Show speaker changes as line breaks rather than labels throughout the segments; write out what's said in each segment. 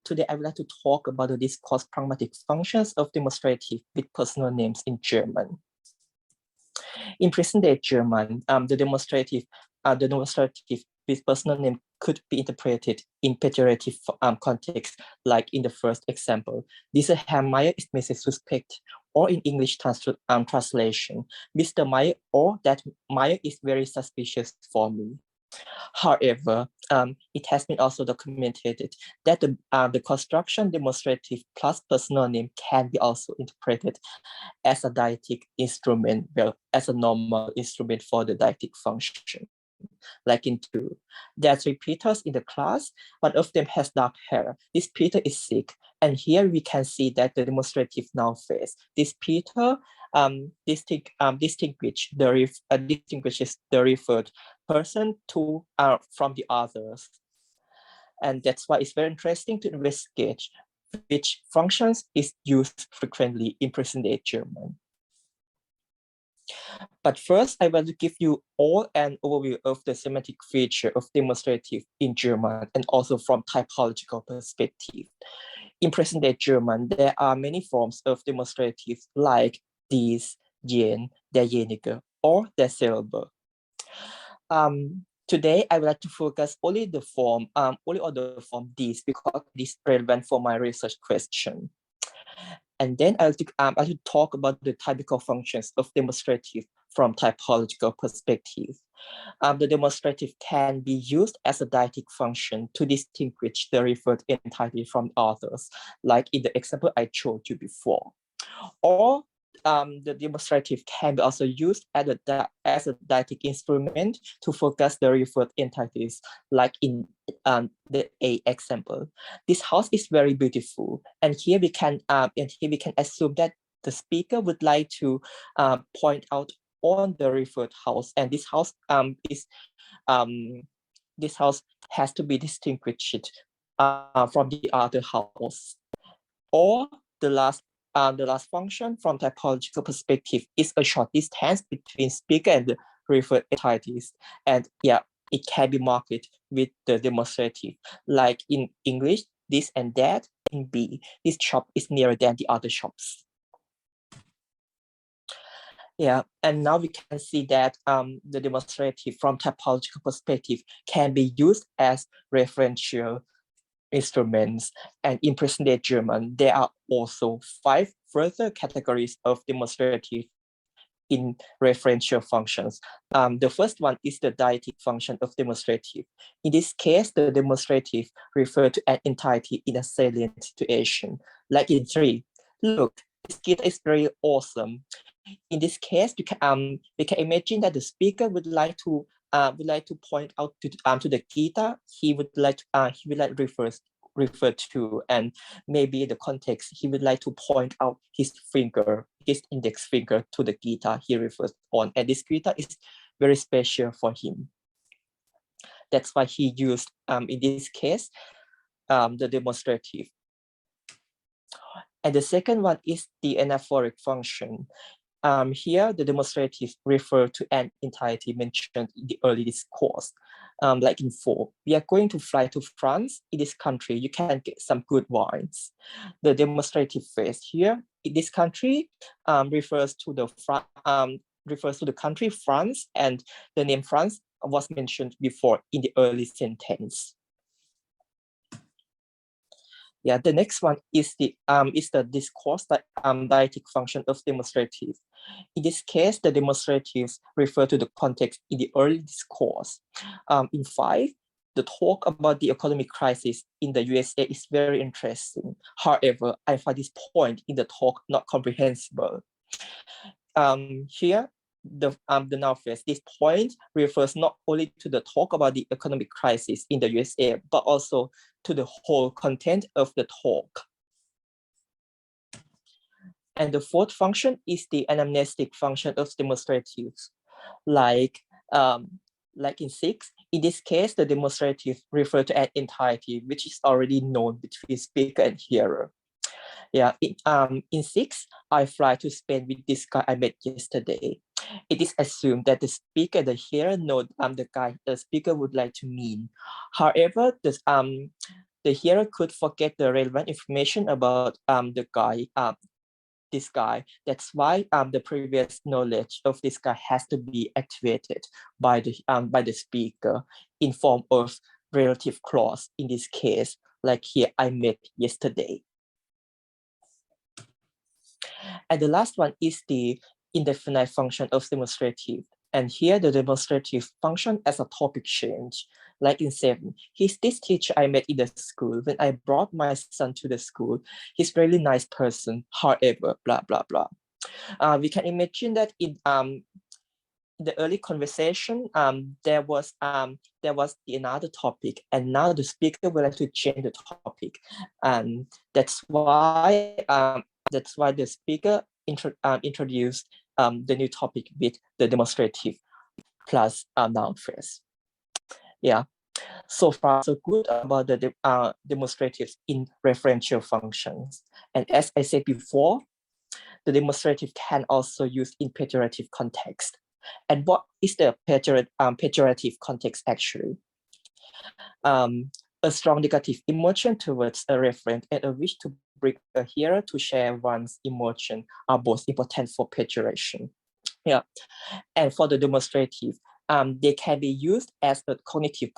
today I would like to talk about the discourse-pragmatic functions of demonstrative with personal names in German. In present-day German, the demonstrative with personal name could be interpreted in pejorative context, like in the first example. Dieser Herr Meier ist mir sehr suspekt, or in English translation, Mr. Meier or that Meier is very suspicious for me. However, it has been also documented that the construction demonstrative plus personal name can be also interpreted as a deictic instrument, well, as a normal instrument for the deictic function. Like in 2, there are 3 Peters in the class. One of them has dark hair. This Peter is sick. And here we can see that the demonstrative noun phrase, this Peter distinguishes the referred person to from the others. And that's why it's very interesting to investigate which functions is used frequently in present-day German. But first, I want to give you all an overview of the semantic feature of demonstrative in German and also from typological perspective. In present-day German, there are many forms of demonstrative like dies, jen, derjenige, or derselbe. Today, I would like to focus only on the form dies because it is relevant for my research question. And then I'll talk about the typical functions of demonstrative from typological perspective. The demonstrative can be used as a deictic function to distinguish the referred entity from others, like in the example I showed you before. Or the demonstrative can be also used as a deictic instrument to focus the referred entities, like in the A example. This house is very beautiful, and here we can assume that the speaker would like to point out on the referred house, and this house has to be distinguished from the other house. Or the last function from typological perspective is a short distance between speaker and the referred entities. And yeah, it can be marked with the demonstrative. Like in English, this and that. In B, this shop is nearer than the other shops. Yeah, and now we can see that the demonstrative from typological perspective can be used as referential instruments. And in present-day German, there are also 5 further categories of demonstrative in referential functions. The first one is the deictic function of demonstrative. In this case, the demonstrative refers to an entity in a salient situation. Like in 3, look, this guitar is very awesome. In this case, we can imagine that the speaker would like to point out to the guitar he would like refer to, and maybe the context he would like to point out his index finger to the guitar he refers on, and this guitar is very special for him. That's why he used in this case the demonstrative. And the second one is the anaphoric function. Here, the demonstrative refer to an entity mentioned in the early discourse. Like in 4, we are going to fly to France. In this country, you can get some good wines. The demonstrative phrase here, in this country, refers to the country France, and the name France was mentioned before in the early sentence. Yeah, the next one is the discourse deictic function of demonstrative. In this case, the demonstratives refer to the context in the early discourse. In 5, the talk about the economic crisis in the USA is very interesting. However, I find this point in the talk not comprehensible. Here, the noun phrase, this point refers not only to the talk about the economic crisis in the USA, but also to the whole content of the talk. And the 4th function is the anamnestic function of demonstratives. Like in 6, in this case, the demonstrative refers to an entity which is already known between speaker and hearer. Yeah, in 6, I fly to Spain with this guy I met yesterday. It is assumed that the speaker, the hearer, know the guy the speaker would like to meet. However, the hearer could forget the relevant information about this guy. That's why the previous knowledge of this guy has to be activated by the speaker in form of relative clause. In this case, like here, I met yesterday. And the last one is the indefinite function of demonstrative. And here the demonstrative function as a topic change. Like in 7, he's this teacher I met in the school. When I brought my son to the school, he's a really nice person. However, blah, blah, blah. We can imagine that in the early conversation, there was another topic, and now the speaker would like to change the topic, and that's why the speaker introduced the new topic with the demonstrative plus noun phrase. Yeah, so far so good about the demonstratives in referential functions. And as I said before, the demonstrative can also use in pejorative context. And what is the pejorative context actually? A strong negative emotion towards a referent and a wish to bring a hearer to share one's emotion are both important for pejoration. Yeah, and for the demonstrative, they can be used as a cognitive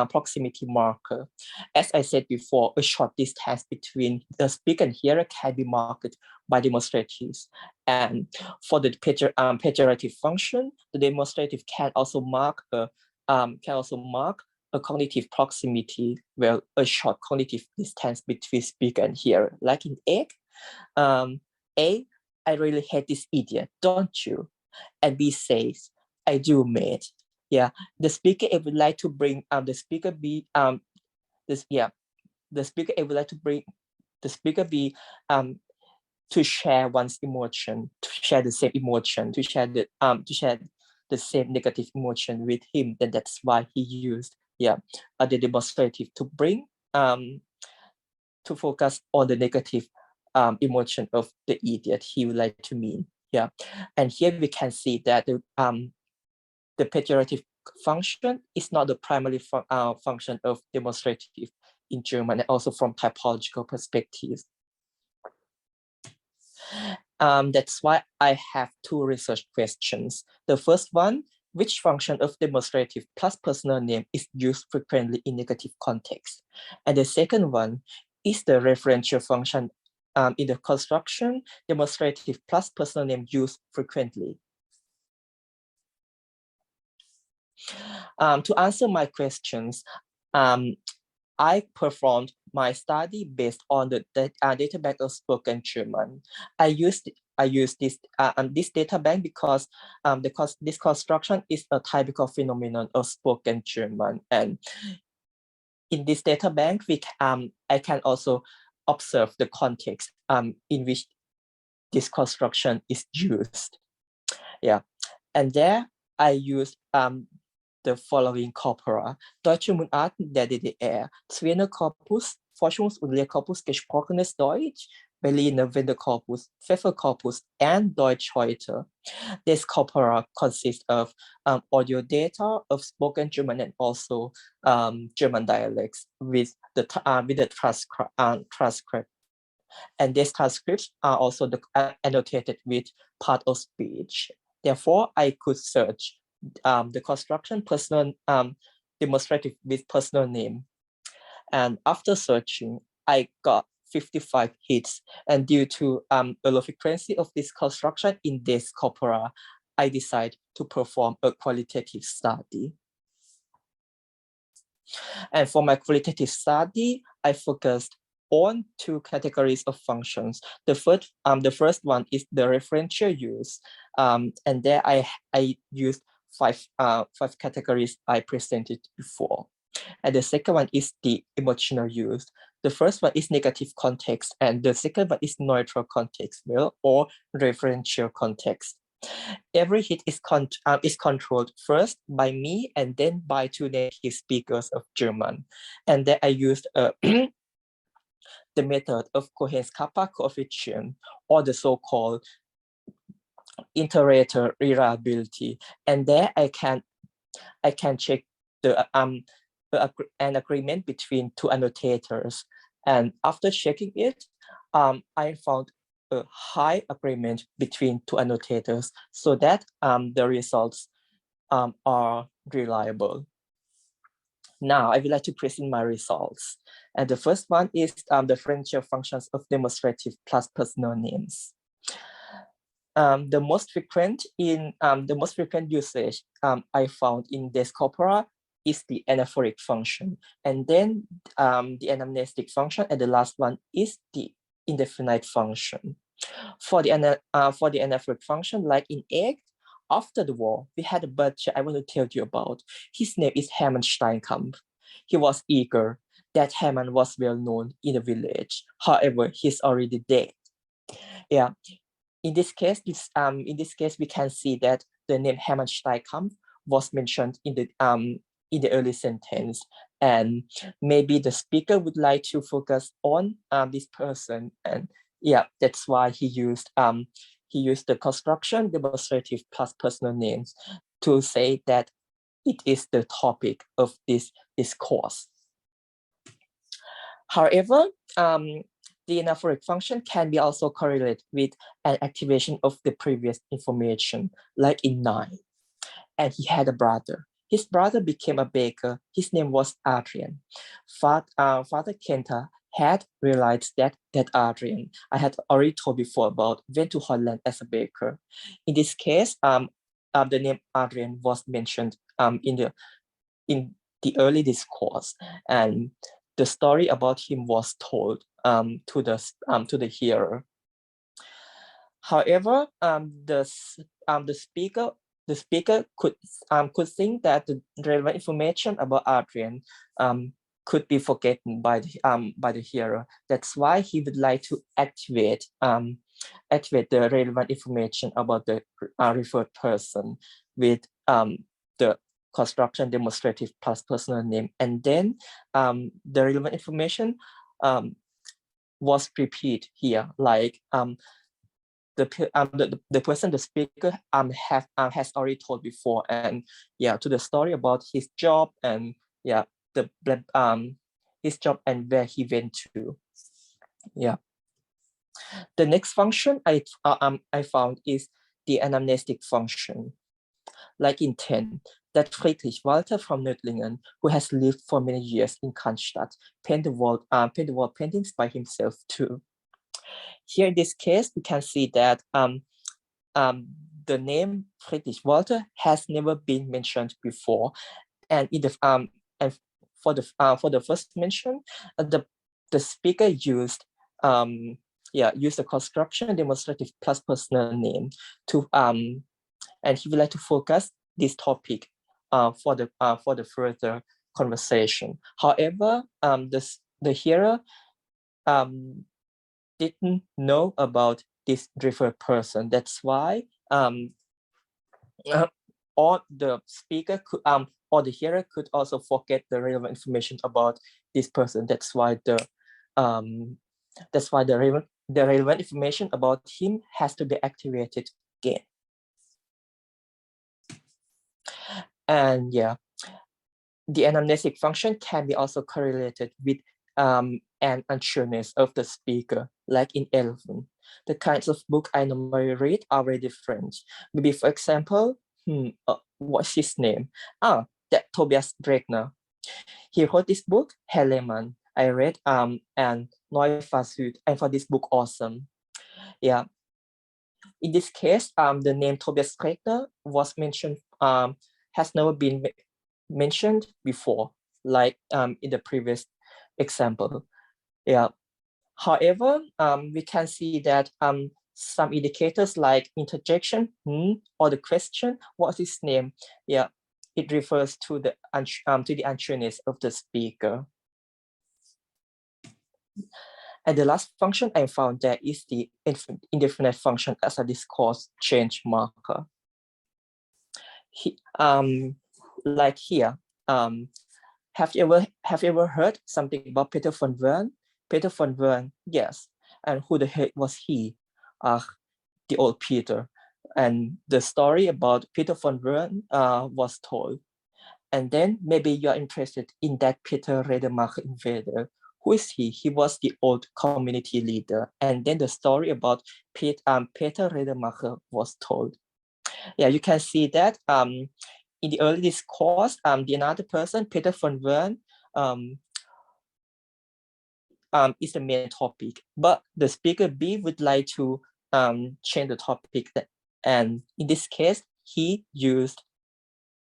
proximity marker. As I said before, a short distance between the speaker and hearer can be marked by demonstratives. And for the pejorative function, the demonstrative can also mark a cognitive proximity, well, a short cognitive distance between speaker and hearer. Like in egg, A, I really hate this idiot, don't you? And B says, I do, mate. Yeah, the speaker would like to bring the speaker B the speaker would like to bring the speaker B to share one's emotion, to share the same emotion, to share the same negative emotion with him. Then that's why he used the demonstrative to bring to focus on the negative emotion of the idiot he would like to mean. Yeah, and here we can see that the pejorative function is not the primary function of demonstrative in German, and also from typological perspective. That's why I have 2 research questions. The first one, which function of demonstrative plus personal name is used frequently in negative context? And the second one, is the referential function in the construction demonstrative plus personal name used frequently? To answer my questions, I performed my study based on the data bank of spoken German. I used this data bank because this construction is a typical phenomenon of spoken German, and in this data bank, I can also observe the context in which this construction is used. Yeah, and there I used the following corpora: Deutsche Mundarten der DDR, Zwiener Corpus, Forschungs- und Lehrkorpus Gesprochenes Deutsch, Berliner Wendekorpus, Pfefferkorpus, and Deutsch heute. This corpora consists of audio data of spoken German and also German dialects with the transcript. And these transcripts are also annotated with part of speech. Therefore, I could search the construction personal demonstrative with personal name. And after searching, I got 55 hits. And due to a low frequency of this construction in this corpora, I decided to perform a qualitative study. And for my qualitative study, I focused on 2 categories of functions. The first one is the referential use, and there I used 5 categories I presented before. And the second one is the emotional use. The first one is negative context, and the second one is neutral context, well, or referential context. Every hit is controlled first by me and then by 2 native speakers of German. And then I used the method of Cohen's-Kappa coefficient, or the so-called iterator reliability. And there I can check the an agreement between two annotators. And after checking it, I found a high agreement between two annotators so that the results are reliable. Now, I would like to present my results. And the first one is the differential functions of demonstrative plus personal names. The most frequent usage I found in Discourse-pragmatic is the anaphoric function, and then the anamnestic function, and the last one is the indefinite function. For the anaphoric function, like in egg, after the war, we had a butcher I want to tell you about. His name is Hermann Steinkamp. He was eager. That Hermann was well known in the village. However, he's already dead. Yeah. In this case, we can see that the name Hermann Steinkamp was mentioned in the early sentence, and maybe the speaker would like to focus on this person, and yeah, that's why he used the construction demonstrative plus personal names to say that it is the topic of this discourse. However, the anaphoric function can be also correlated with an activation of the previous information, like in 9. And he had a brother. His brother became a baker. His name was Adrian. Father Kenta had realized that Adrian, I had already told before about, went to Holland as a baker. In this case, the name Adrian was mentioned in the early discourse, and the story about him was told to the hearer. However, the speaker could think that the relevant information about Adrian could be forgotten by the hearer. That's why he would like to activate the relevant information about the referred person with the construction demonstrative plus personal name, and then the relevant information was prepared here, like the person, the speaker has already told before, and yeah, to the story about his job, and yeah, his job and where he went to. Yeah. The next function I found is the anamnestic function. Like in 10, that Friedrich Walter from Nübling, who has lived for many years in Cannstatt, painted wall paintings by himself too. Here in this case, we can see that the name Friedrich Walter has never been mentioned before, and in the and for the first mention, the speaker used the construction demonstrative plus personal name to and he would like to focus this topic for the further conversation. However, the hearer didn't know about this referred person. That's why or the speaker could or the hearer could also forget the relevant information about this person. That's why the relevant information about him has to be activated again. And yeah, the anamnestic function can be also correlated with an unsureness of the speaker, like in 11. The kinds of book I normally read are very different. Maybe, for example, what's his name? That Tobias Bregner. He wrote this book, Herr Lehmann. I read and Neufassut, and for this book, awesome. Yeah. In this case, the name Tobias Bregner was mentioned, has never been mentioned before, like in the previous example. Yeah. However, we can see that some indicators like interjection or the question, what's his name? Yeah, it refers to the unsureness of the speaker. And the last function I found there is the indefinite function as a discourse change marker. Like here, have you ever heard something about Peter von Wern? Peter von Wern, yes. And who the heck was he? The old Peter. And the story about Peter von Wern was told. And then maybe you're interested in that Peter Rademacher invader. Who is he? He was the old community leader. And then the story about Peter Rademacher was told. Yeah, you can see that in the early discourse, the another person, Peter von Wern, is the main topic. But the speaker B would like to change the topic. And in this case, he used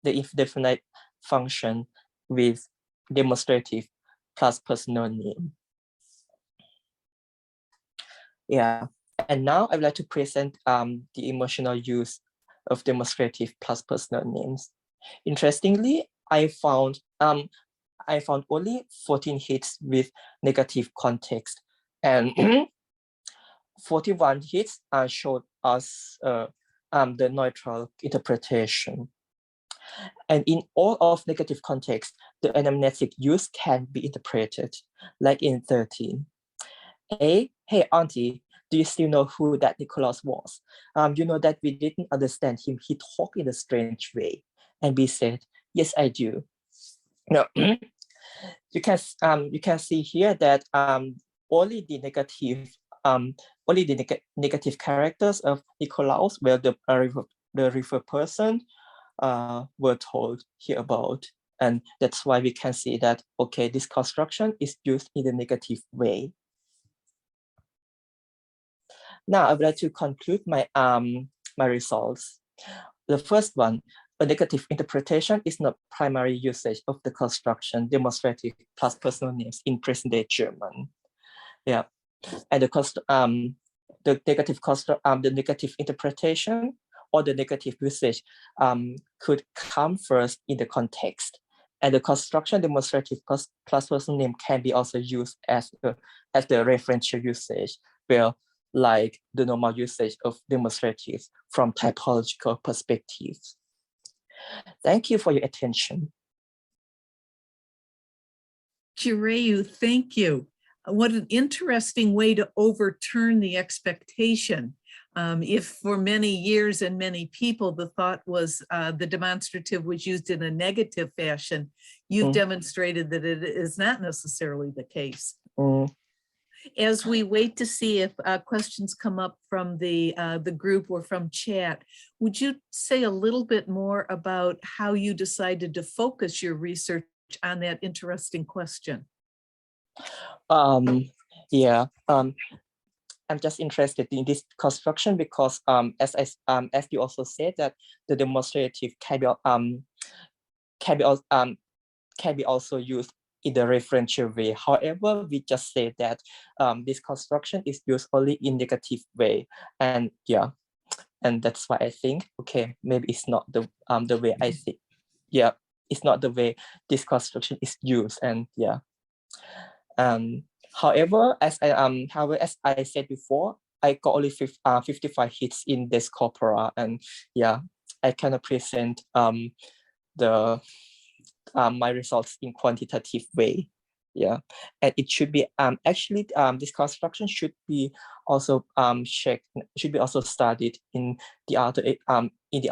the indefinite function with demonstrative plus personal name. Yeah, and now I would like to present the emotional use of demonstrative plus personal names. Interestingly, I found only 14 hits with negative context, and 41 hits showed us the neutral interpretation. And in all of negative context, the anamnestic use can be interpreted, like in 13. A, hey auntie, do you still know who that Nicholas was? You know that we didn't understand him. He talked in a strange way. And B said, yes, I do. Now, you can see here that only the negative characters of Nikolaus, where the refer person were told here about. And that's why we can see that, okay, this construction is used in a negative way. Now I would like to conclude my my results. The first one, a negative interpretation is not primary usage of the construction demonstrative plus personal names in present-day German. Yeah, and the negative interpretation or the negative usage could come first in the context, and the construction demonstrative plus personal name can be also used as the referential usage, where like the normal usage of demonstrative from typological perspectives. Thank you for your attention.
Jirayu, thank you. What an interesting way to overturn the expectation. If for many years and many people, the thought was the demonstrative was used in a negative fashion, you've demonstrated that it is not necessarily the case. As we wait to see if questions come up from the group or from chat, would you say a little bit more about how you decided to focus your research on that interesting question?
Yeah, I'm just interested in this construction because as you also said, that the demonstrative can be also used in the referential way. However, we just say that this construction is used only in negative way, and yeah, and that's why I think, okay, maybe it's not the way I think. Yeah, it's not the way this construction is used, and yeah. However, as I said before, I got only 55 hits in this corpora, and yeah, I cannot present the my results in quantitative way. Yeah, and it should be actually this construction should be also checked, should be also studied in the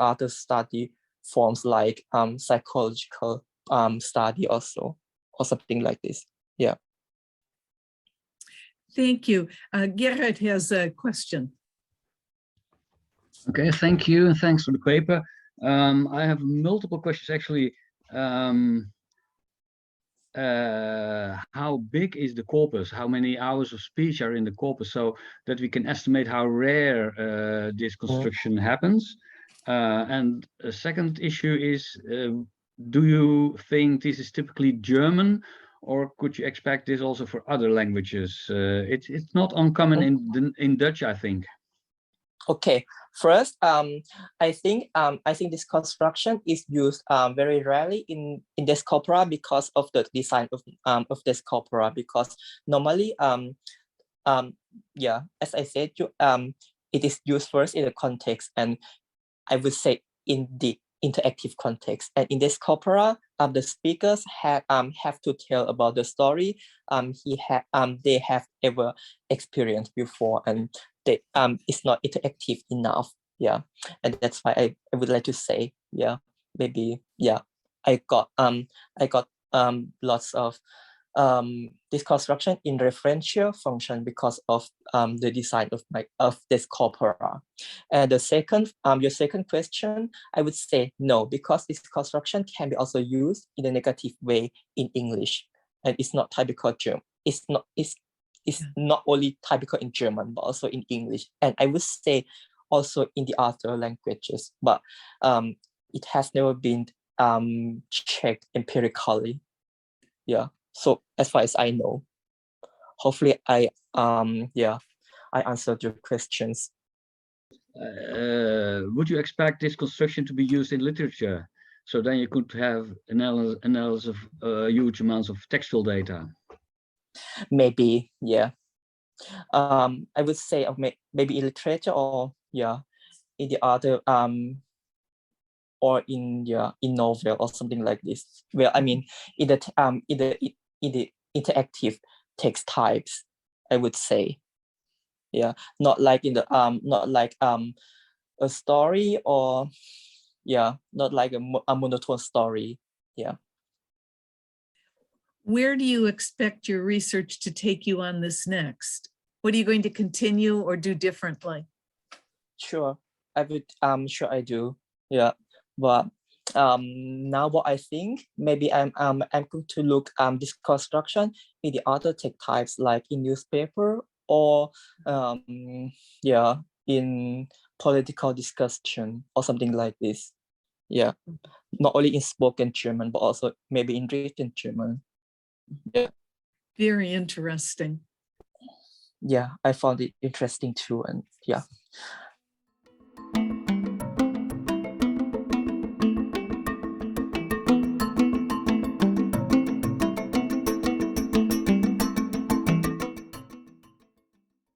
other study forms like psychological study also, or something like this. Yeah.
Thank you. Gerhard has a question.
Okay, thank you, and thanks for the paper. I have multiple questions actually. How big is the corpus? How many hours of speech are in the corpus, so that we can estimate how rare this construction happens? And a second issue is, do you think this is typically German, or could you expect this also for other languages? It's not uncommon in Dutch, I think.
Okay, first, I think this construction is used very rarely in this corpora because of the design of this corpora. Because normally, yeah, as I said, it is used first in the context, and I would say in the interactive context. And in this corpora, the speakers have to tell about the story they have ever experienced before, and it's not interactive enough. Yeah, and that's why I would like to say, yeah, maybe, yeah, I got lots of this construction in referential function because of the design of this corpora. And the second, your second question, I would say no, because this construction can be also used in a negative way in English, and it's not typical German. It's not only typical in German, but also in English, and I would say also in the other languages. But it has never been checked empirically. Yeah. So as far as I know, hopefully I answered your questions.
Would you expect this construction to be used in literature? So then you could have analysis of huge amounts of textual data.
Maybe, yeah. I would say maybe in literature, or in the other or in novel or something like this. Well, I mean, in the interactive text types, I would say, not like in the a story, or not like a monotone story.
Where do you expect your research to take you on this next? What are you going to continue or do differently?
Sure, I would. Sure, I do. Yeah, but now what I think, maybe I'm going to look this construction in the other text types, like in newspaper, or in political discussion or something like this. Yeah, not only in spoken German, but also maybe in written German. Yeah.
Very interesting.
Yeah, I found it interesting too, and